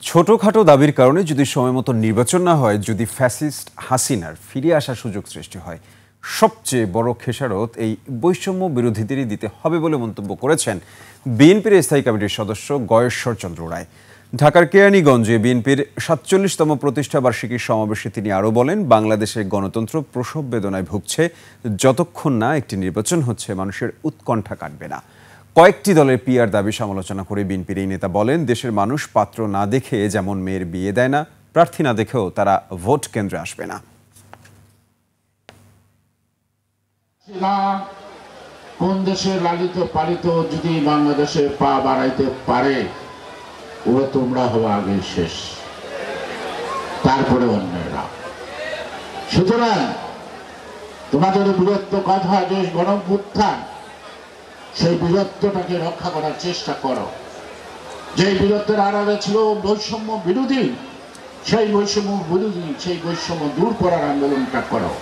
ছোটখাটো দাবির কারণে যদি সময়মতো নির্বাচন না হয়, যদি ফ্যাসিস্ট হাসিনার ফিরে আসার সুযোগ সৃষ্টি হয়, সবচেয়ে বড় খেসারত এই বৈষম্য বিরোধীদেরই দিতে হবে বলে মন্তব্য করেছেন বিএনপির স্থায়ী কমিটির সদস্য গয়েশ্বর চন্দ্র রায়। ঢাকার কেরানীগঞ্জে বিএনপির ৪৭তম প্রতিষ্ঠা বার্ষিকীর সমাবেশে তিনি আরও বলেন, বাংলাদেশের গণতন্ত্র প্রসব বেদনায় ভুগছে। যতক্ষণ না একটি নির্বাচন হচ্ছে, মানুষের উৎকণ্ঠা কাটবে না। কয়েকটি দলের পিআর দাবি সমালোচনা করে বিএনপির এই নেতা বলেন, দেশের মানুষ পাত্র না দেখে যেমন মেয়ের বিয়ে দেয় না, প্রার্থী না দেখেও তারা ভোট কেন্দ্রে আসবে না। কোন দেশে লালিত পালিত যদি বাংলাদেশে পা বাড়াইতে পারে, ও তোমরা হওয়া আগে শেষ, তারপরে অন্যরা। সুতরাং তোমাদের বীরত্ব কথা যে গণঅভ্যুত্থান, সেই বীরত্বটাকে রক্ষা করার চেষ্টা করো। যে বীরত্বের আড়ালে ছিল বৈষম্য বিরোধী, সেই বৈষম্য বিরোধী, সেই বৈষম্য দূর করার আন্দোলনটা করো।